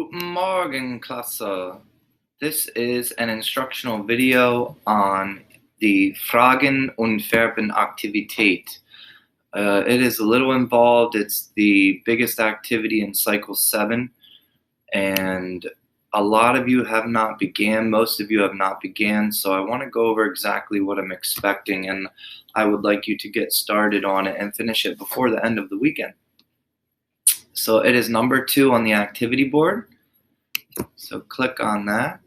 Guten Morgen, Klasse. This is an instructional video on the Fragen und Verben Aktivität. It is a little involved. It's the biggest activity in Cycle 7, and a lot of you have not began. Most of you have not began, so I want to go over exactly what I'm expecting, and I would like you to get started on it and finish it before the end of the weekend. So it is number 2 on the activity board. So click on that.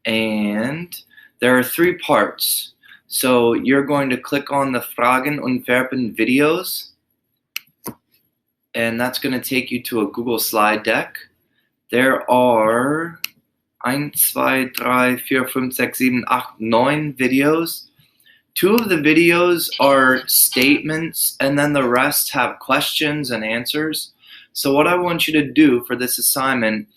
And there are 3 parts. So you're going to click on the Fragen und Verben videos. And that's going to take you to a Google slide deck. There are 1, 2, 3, 4, 5, 6, 7, 8, 9 videos. 2 of the videos are statements, and then the rest have questions and answers. So what I want you to do for this assignment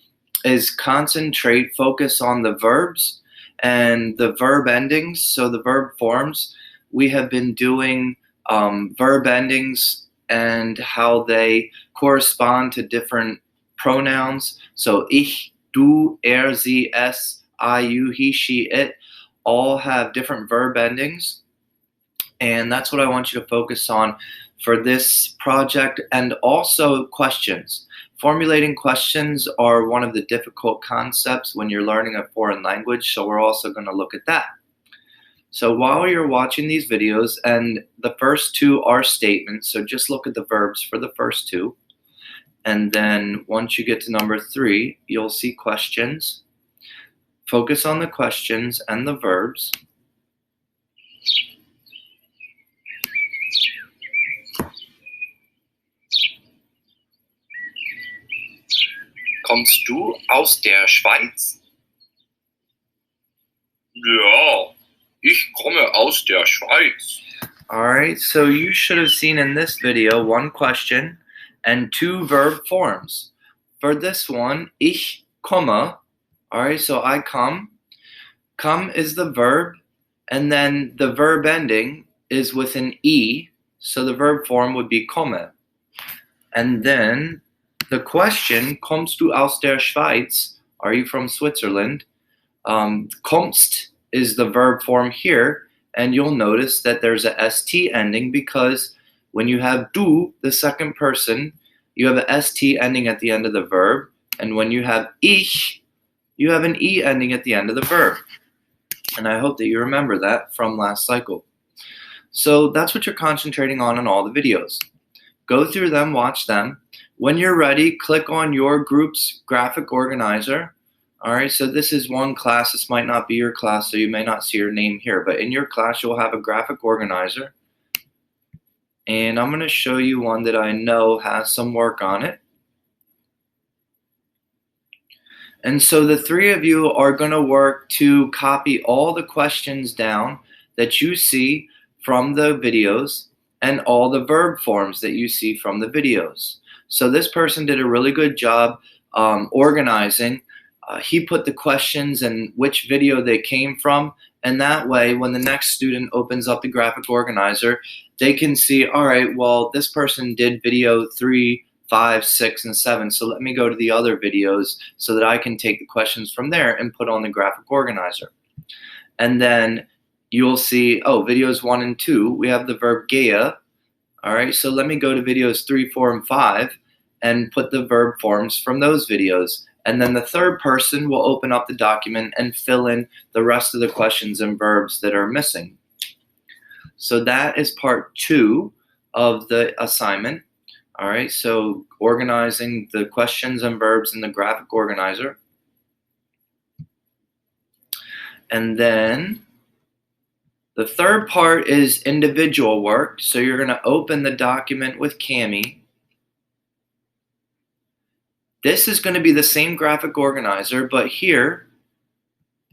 is concentrate, focus on the verbs and the verb endings, so the verb forms. We have been doing verb endings and how they correspond to different pronouns. So ich, du, er, sie, es, I, you, he, she, it all have different verb endings. And that's what I want you to focus on for this project, and also questions. Formulating questions are one of the difficult concepts when you're learning a foreign language, so we're also going to look at that. So while you're watching these videos, and the first 2 are statements, so just look at the verbs for the first 2. And then once you get to number 3, you'll see questions. Focus on the questions and the verbs. Kommst du aus der Schweiz? Ja, ich komme aus der Schweiz. Alright, so you should have seen in this video 1 question and 2 verb forms. For this one, ich komme. Alright, so I come. Come is the verb, and then the verb ending is with an E, so the verb form would be komme. And then the question, kommst du aus der Schweiz? Are you from Switzerland? Kommst is the verb form here, and you'll notice that there's a ST ending because when you have du, the second person, you have a ST ending at the end of the verb, and when you have ich, you have an E ending at the end of the verb. And I hope that you remember that from last cycle. So that's what you're concentrating on in all the videos. Go through them, watch them. When you're ready, click on your group's graphic organizer. Alright, so this is one class. This might not be your class, so you may not see your name here. But in your class, you'll have a graphic organizer. And I'm going to show you one that I know has some work on it. And so the 3 of you are going to work to copy all the questions down that you see from the videos and all the verb forms that you see from the videos. So this person did a really good job organizing. He put the questions and which video they came from, and that way when the next student opens up the graphic organizer, they can see, all right, well, this person did video 3, 5, 6, and 7, so let me go to the other videos so that I can take the questions from there and put on the graphic organizer. And then you'll see, oh, videos 1 and 2, we have the verb gehe. All right, so let me go to videos 3, 4, and 5 and put the verb forms from those videos. And then the third person will open up the document and fill in the rest of the questions and verbs that are missing. So that is part 2 of the assignment. All right, so organizing the questions and verbs in the graphic organizer. And then the third part is individual work. So you're going to open the document with Cami. This is going to be the same graphic organizer, but here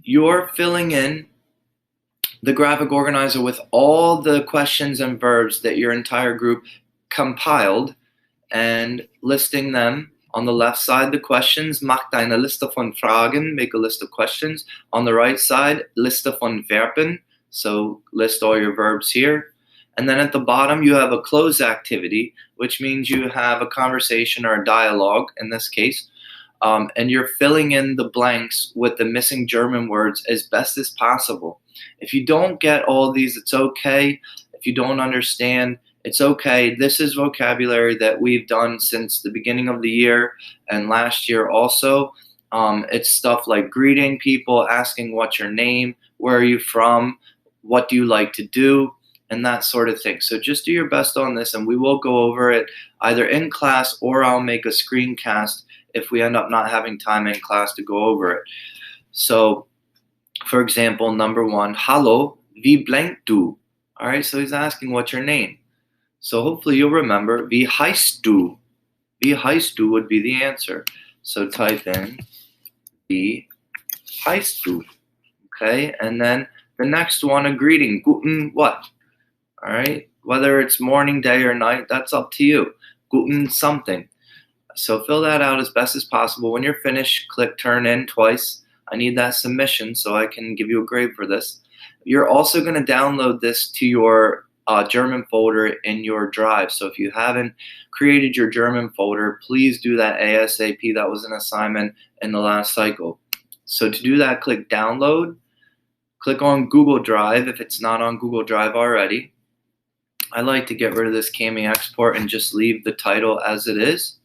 you're filling in the graphic organizer with all the questions and verbs that your entire group compiled and listing them. On the left side, the questions, mach deine Liste von Fragen, make a list of questions. On the right side, Liste von Verben, so list all your verbs here. And then at the bottom, you have a close activity, which means you have a conversation or a dialogue, in this case, and you're filling in the blanks with the missing German words as best as possible. If you don't get all these, it's okay. If you don't understand, it's okay. This is vocabulary that we've done since the beginning of the year and last year also. It's stuff like greeting people, asking what's your name, where are you from, what do you like to do, and that sort of thing. So just do your best on this, and we will go over it either in class or I'll make a screencast if we end up not having time in class to go over it. So, for example, number 1, Hallo, wie blank du? All right, so he's asking what's your name. So hopefully you'll remember, wie heißt du? Wie heißt du would be the answer. So type in, wie heißt du? Okay, and then the next one, a greeting, guten what? All right, whether it's morning, day, or night, that's up to you. Guten something. So fill that out as best as possible. When you're finished, click turn in twice. I need that submission so I can give you a grade for this. You're also going to download this to your German folder in your drive. So if you haven't created your German folder, please do that ASAP. That was an assignment in the last cycle. So to do that, click download. Click on Google Drive if it's not on Google Drive already. I like to get rid of this Cami export and just leave the title as it is.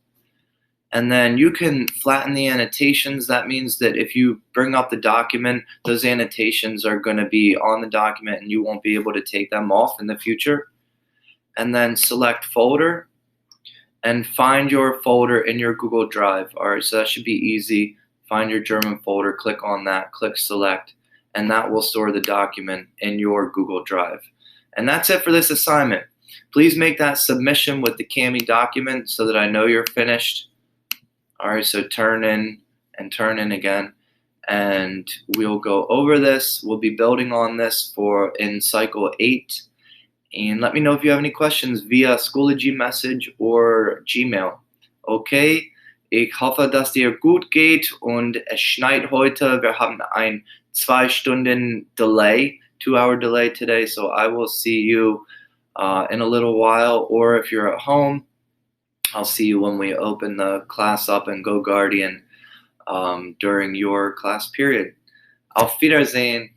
And then you can flatten the annotations. That means that if you bring up the document, those annotations are going to be on the document and you won't be able to take them off in the future. And then select folder and find your folder in your Google Drive. All right, so that should be easy. Find your German folder, click on that, click select, and that will store the document in your Google Drive. And that's it for this assignment. Please make that submission with the Cami document so that I know you're finished. All right, so turn in and turn in again, and we'll go over this. We'll be building on this in cycle 8. And let me know if you have any questions via Schoology message or Gmail. Okay, ich hoffe, dass dir gut geht und es schneit heute. Wir haben ein 2-Stunden delay, 2-hour delay today, so I will see you in a little while, or if you're at home, I'll see you when we open the class up in Go Guardian during your class period. Auf Wiedersehen.